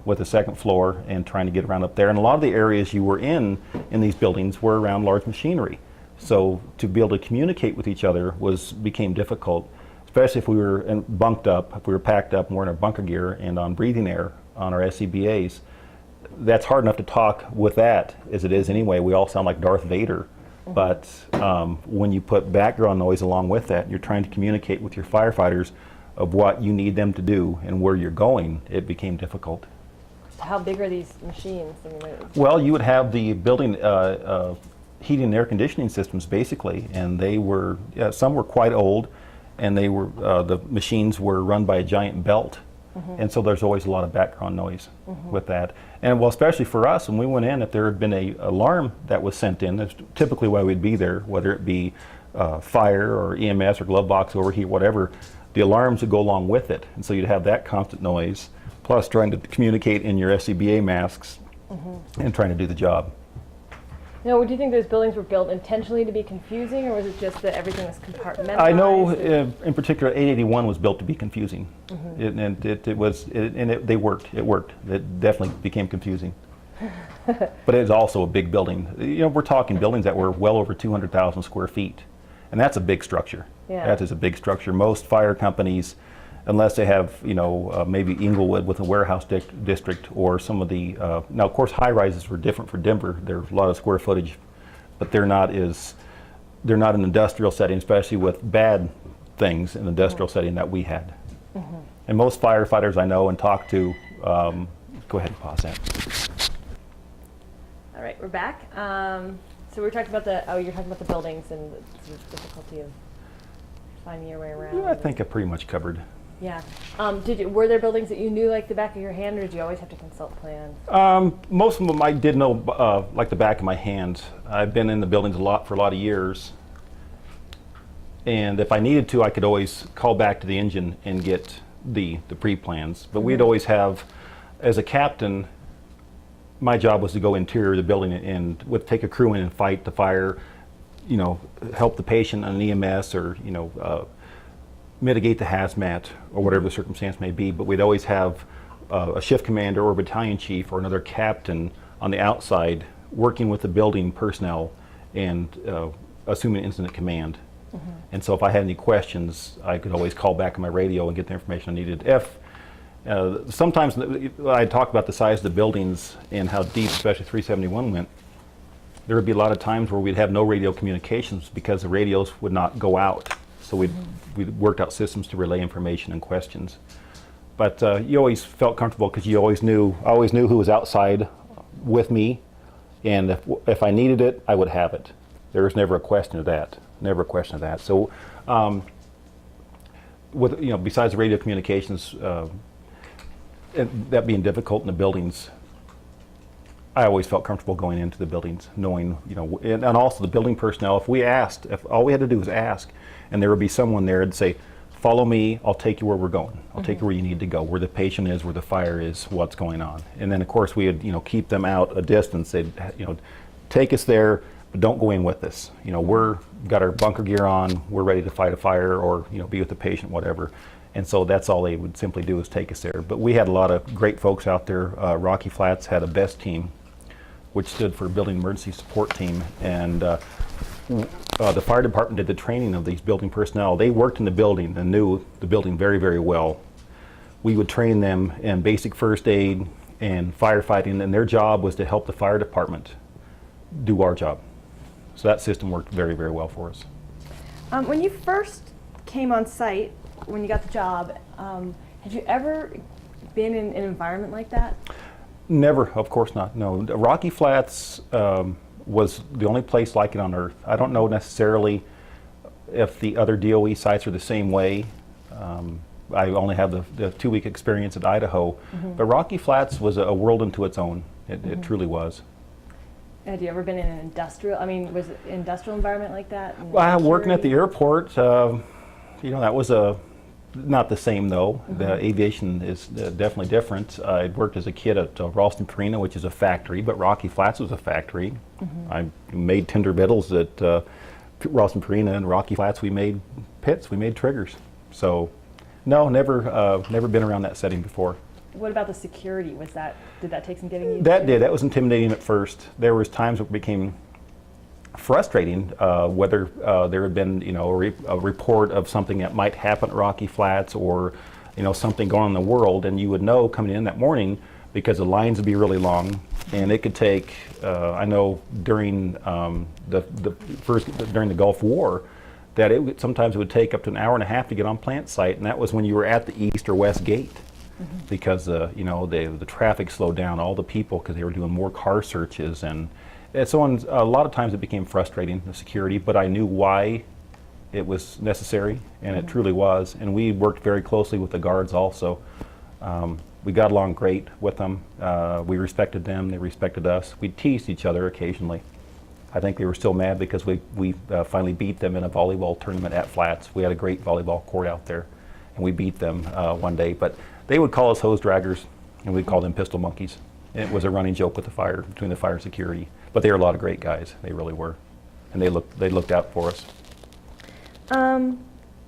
with the second floor and trying to get around up there. And a lot of the areas you were in these buildings were around large machinery. So to be able to communicate with each other became difficult, especially if we were bunked up, if we were packed up and we're in our bunker gear and on breathing air on our SCBAs. That's hard enough to talk with that as it is anyway. We all sound like Darth Vader. But when you put background noise along with that, you're trying to communicate with your firefighters of what you need them to do and where you're going, it became difficult. So how big are these machines? I mean, Well, you would have the building heating and air conditioning systems basically, and they were, some were quite old, and they were, the machines were run by a giant belt. And so there's always a lot of background noise with that. And well, especially for us, when we went in, if there had been an alarm that was sent in, that's typically why we'd be there, whether it be fire or EMS or glove box overheat, whatever, the alarms would go along with it. And so you'd have that constant noise, plus trying to communicate in your SCBA masks and trying to do the job. Now, do you think those buildings were built intentionally to be confusing, or was it just that everything was compartmentalized? I know, in particular, 881 was built to be confusing, they worked. It worked. It definitely became confusing. But it was also a big building. You know, we're talking buildings that were well over 200,000 square feet, and that's a big structure. Yeah. That is a big structure. Most fire companies, unless they have, maybe Inglewood with a warehouse district or some of the, now of course high rises were different for Denver. There's a lot of square footage, but they're not an industrial setting, especially with bad things in the industrial setting that we had. And most firefighters I know and talk to, go ahead and pause that. All right, we're back. So we're talking about you're talking about the buildings and the difficulty of finding your way around. Yeah, I think I pretty much covered. Yeah. Were there buildings that you knew like the back of your hand, or did you always have to consult plans? Most of them I did know like the back of my hand. I've been in the buildings for a lot of years. And if I needed to, I could always call back to the engine and get the pre-plans. But we'd always have, as a captain, my job was to go interior of the building and take a crew in and fight the fire, help the patient on an EMS or, mitigate the hazmat or whatever the circumstance may be. But we'd always have a shift commander or battalion chief or another captain on the outside working with the building personnel and assuming incident command. And so if I had any questions, I could always call back on my radio and get the information I needed. Sometimes I talk about the size of the buildings and how deep, especially 371 went. There would be a lot of times where we'd have no radio communications because the radios would not go out. So we'd worked out systems to relay information and questions. But you always felt comfortable because I always knew who was outside with me, and if I needed it, I would have it. There was never a question of that. Never a question of that. So, besides the radio communications, that being difficult in the buildings, I always felt comfortable going into the buildings, knowing, and also the building personnel, if all we had to do was ask, and there would be someone there and say, follow me, I'll take you where we're going. I'll take you where you need to go, where the patient is, where the fire is, what's going on. And then of course we would, keep them out a distance. They'd, take us there, but don't go in with us. We're got our bunker gear on, we're ready to fight a fire or, be with the patient, whatever. And so that's all they would simply do is take us there. But we had a lot of great folks out there. Rocky Flats had a BEST team, which stood for Building Emergency Support Team. And the fire department did the training of these building personnel. They worked in the building and knew the building very, very well. We would train them in basic first aid and firefighting, and their job was to help the fire department do our job. So that system worked very, very well for us. When you first came on site, when you got the job, had you ever been in an environment like that? Never, of course not, no. Rocky Flats was the only place like it on earth. I don't know necessarily if the other DOE sites are the same way. I only have the 2-week experience at Idaho, but Rocky Flats was a world into its own. It truly was. Had you ever been in an was it an industrial environment like that? Working at the airport, that was not the same though. The aviation is definitely different. I worked as a kid at Ralston Purina, which is a factory, but Rocky Flats was a factory. I made tinder vittles at Ralston Purina, and Rocky Flats we made pits, we made triggers. So no, never been around that setting before. What about the security? Did that take some getting used to? That was intimidating at first. There was times it became frustrating, whether there had been a report of something that might happen at Rocky Flats, or something going on in the world, and you would know coming in that morning because the lines would be really long, and it could take. I know during during the Gulf War, that sometimes it would take up to an hour and a half to get on plant site, and that was when you were at the east or west gate. Because the traffic slowed down, all the people, because they were doing more car searches, and so on. A lot of times it became frustrating, the security, but I knew why it was necessary, and it truly was. And we worked very closely with the guards also. We got along great with them. We respected them, they respected us. We teased each other occasionally. I think they were still mad because we finally beat them in a volleyball tournament at Flats. We had a great volleyball court out there, and we beat them one day. But they would call us hose draggers, and we'd call them pistol monkeys. And it was a running joke with between the fire security. But they were a lot of great guys. They really were, and they looked out for us.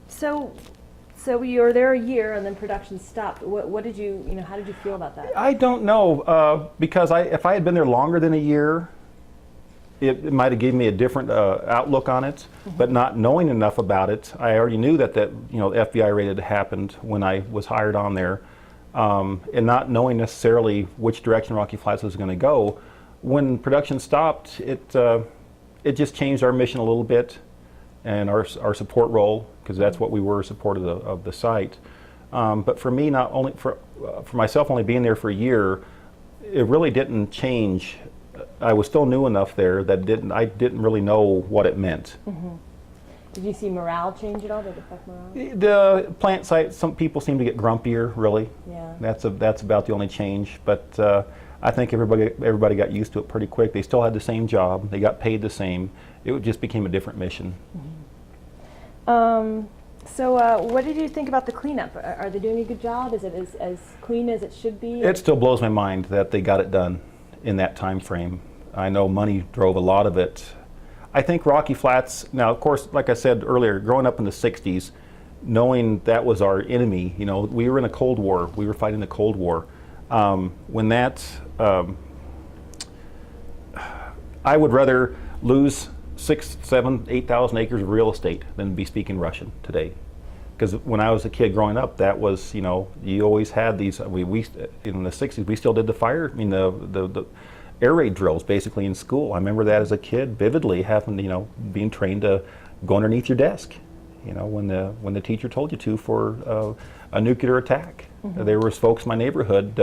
So you were there a year, and then production stopped. What did you how did you feel about that? I don't know, because if I had been there longer than a year, it might have given me a different outlook on it. But not knowing enough about it, I already knew that FBI raid had happened when I was hired on there, and not knowing necessarily which direction Rocky Flats was going to go. When production stopped, it just changed our mission a little bit, and our support role, because that's what we were, support of the site. But for me, not only for myself, only being there for a year, it really didn't change. I was still new enough there that I didn't really know what it meant. Did you see morale change at all? Did it affect morale? The plant site, some people seem to get grumpier, really. Yeah. That's about the only change. But I think everybody got used to it pretty quick. They still had the same job. They got paid the same. It just became a different mission. So what did you think about the cleanup? Are they doing a good job? Is it as clean as it should be? It still blows my mind that they got it done in that time frame. I know money drove a lot of it. I think Rocky Flats, now of course, like I said earlier, growing up in the 60s, knowing that was our enemy, we were in a Cold War, we were fighting the Cold War. When that, I would rather lose 6, 7, 8,000 acres of real estate than be speaking Russian today. Because when I was a kid growing up, that was, you always had these, we in the 60s, we still did the air raid drills basically in school. I remember that as a kid vividly, having, being trained to go underneath your desk, when the teacher told you to for a nuclear attack. There was folks in my neighborhood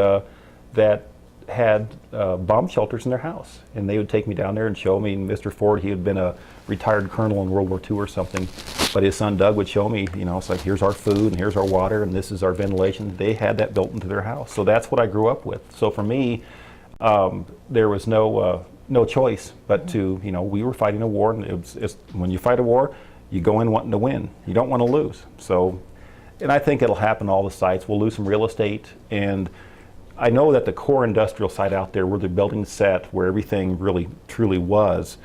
that had bomb shelters in their house, and they would take me down there and show me. Mr. Ford, he had been a retired colonel in World War II or something, but his son Doug would show me, it's like, here's our food and here's our water and this is our ventilation. They had that built into their house. So that's what I grew up with. So for me, there was no choice but to, we were fighting a war, and it's when you fight a war, you go in wanting to win. You don't want to lose. So, and I think it'll happen to all the sites. We'll lose some real estate, and I know that the core industrial site out there where the building's set, where everything really truly was,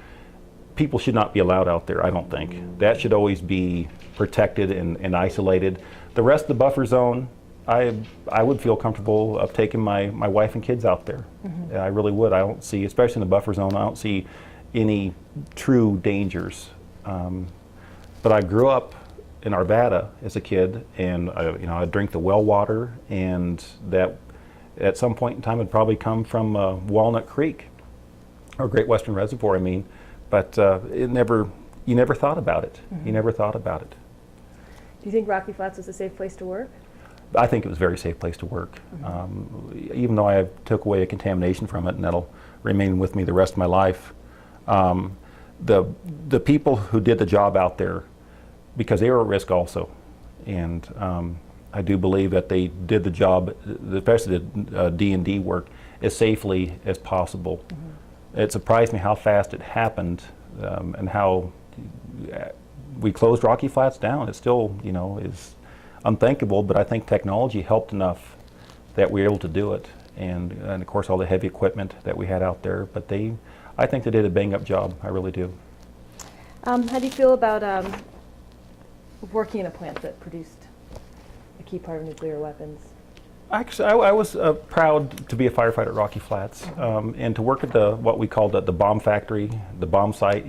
people should not be allowed out there, I don't think. That should always be protected and isolated. The rest of the buffer zone, I would feel comfortable of taking my wife and kids out there. I really would. I don't see, especially in the buffer zone, I don't see any true dangers. But I grew up in Arvada as a kid, and I drink the well water, and that at some point in time it probably come from Walnut Creek, or Great Western Reservoir, I mean. But you never thought about it. You never thought about it. Do you think Rocky Flats was a safe place to work? I think it was a very safe place to work. Even though I took away a contamination from it, and that'll remain with me the rest of my life. The people who did the job out there, because they were at risk also, and I do believe that they did the job, especially the D&D work, as safely as possible. It surprised me how fast it happened, and how we closed Rocky Flats down. It still, is unthinkable, but I think technology helped enough that we were able to do it, and of course all the heavy equipment that we had out there. But I think they did a bang-up job. I really do. How do you feel about working in a plant that produced a key part of nuclear weapons? Actually, I was proud to be a firefighter at Rocky Flats, and to work at what we called the bomb factory, the bomb site.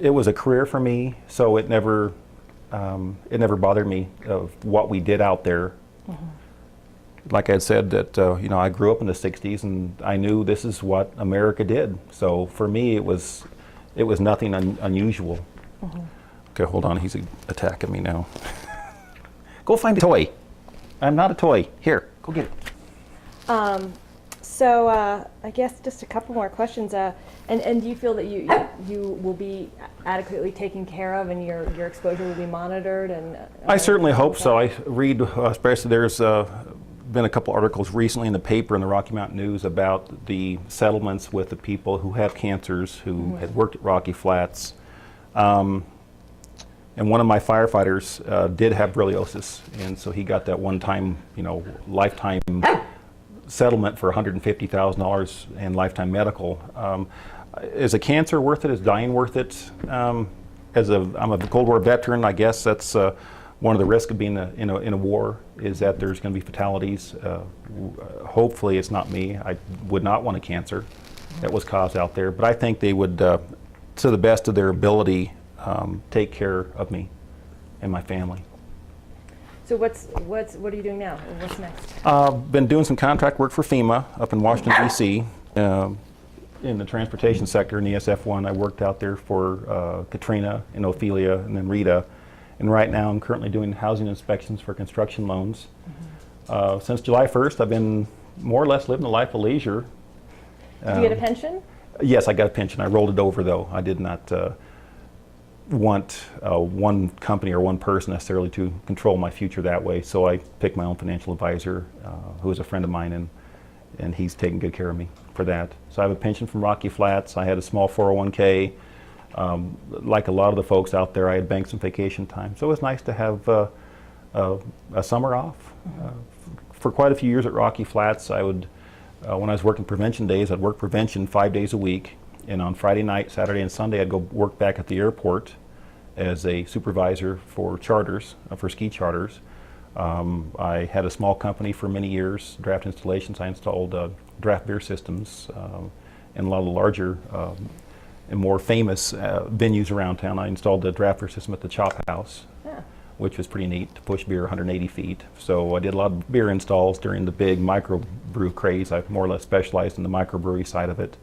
It was a career for me, so it never bothered me of what we did out there. Like I said, that I grew up in the '60s, and I knew this is what America did. So for me, it was nothing unusual. Okay, hold on, he's attacking me now. Go find a toy. I'm not a toy. Here, go get it. So I guess just a couple more questions. And do you feel that you will be adequately taken care of, and your exposure will be monitored? And I certainly hope so. I read, especially there's been a couple articles recently in the paper in the Rocky Mountain News about the settlements with the people who have cancers who had worked at Rocky Flats. And one of my firefighters did have borreliosis, and so he got that one-time, lifetime settlement for $150,000 and lifetime medical. Is a cancer worth it? Is dying worth it? I'm a Cold War veteran. I guess that's one of the risks of being in a war, is that there's going to be fatalities. Hopefully, it's not me. I would not want a cancer that was caused out there, but I think they would, to the best of their ability, take care of me and my family. So what are you doing now? What's next? Been doing some contract work for FEMA up in Washington, D.C. In the transportation sector in the SF1. I worked out there for Katrina and Ophelia and then Rita. And right now I'm currently doing housing inspections for construction loans. Since July 1st, I've been more or less living a life of leisure. Did you get a pension? Yes, I got a pension. I rolled it over though. I did not want one company or one person necessarily to control my future that way. So I picked my own financial advisor, who is a friend of mine, and he's taking good care of me for that. So I have a pension from Rocky Flats. I had a small 401k. Like a lot of the folks out there, I had banked some vacation time. So it was nice to have a summer off. For quite a few years at Rocky Flats, I would, when I was working prevention days, I'd work prevention 5 days a week. And on Friday night, Saturday, and Sunday, I'd go work back at the airport as a supervisor for charters, for ski charters. I had a small company for many years, draft installations. I installed draft beer systems in a lot of the larger and more famous venues around town. I installed the draft beer system at the Chop House, which was pretty neat, to push beer 180 feet. So I did a lot of beer installs during the big microbrew craze. I've more or less specialized in the microbrewery side of it.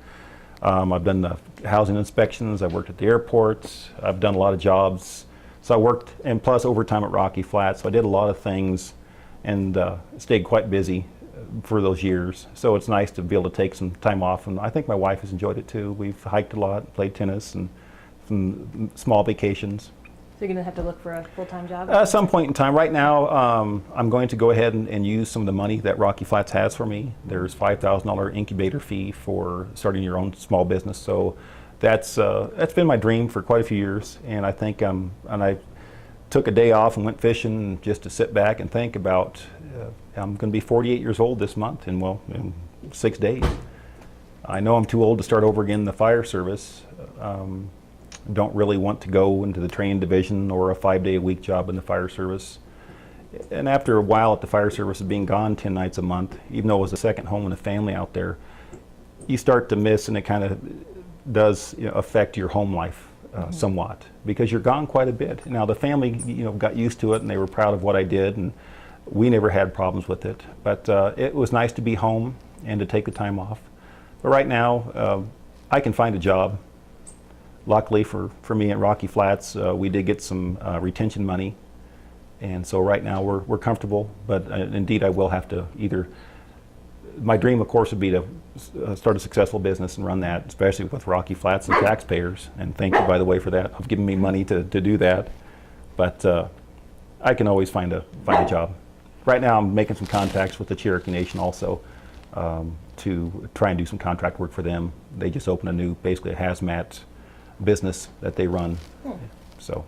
I've done the housing inspections. I've worked at the airports. I've done a lot of jobs. So I worked, and plus overtime at Rocky Flats. So I did a lot of things and stayed quite busy for those years. So it's nice to be able to take some time off. And I think my wife has enjoyed it too. We've hiked a lot, played tennis, and some small vacations. So you're going to have to look for a full-time job? At some point in time. Right now, I'm going to go ahead and use some of the money that Rocky Flats has for me. There's $5,000 incubator fee for starting your own small business. So that's been my dream for quite a few years. And I think and I took a day off and went fishing just to sit back and think about. I'm going to be 48 years old this month, in 6 days. I know I'm too old to start over again in the fire service. Don't really want to go into the training division or a 5-day-a-week job in the fire service. And after a while at the fire service, being gone 10 nights a month, even though it was a second home and a family out there, you start to miss, and it kind of does affect your home life somewhat, because you're gone quite a bit. Now the family got used to it, and they were proud of what I did, and we never had problems with it. But it was nice to be home and to take the time off. But right now, I can find a job. Luckily for me at Rocky Flats, we did get some retention money, and so right now we're comfortable. But indeed, I will have to either. My dream, of course, would be to start a successful business and run that, especially with Rocky Flats and taxpayers. And thank you, by the way, for that, of giving me money to do that. But I can always find a job. Right now, I'm making some contacts with the Cherokee Nation also to try and do some contract work for them. They just opened basically a hazmat business that they run. So.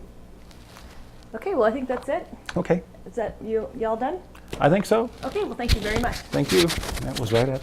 Okay, well, I think that's it. Okay. Is that y'all done? I think so. Okay, well, thank you very much. Thank you. That was right at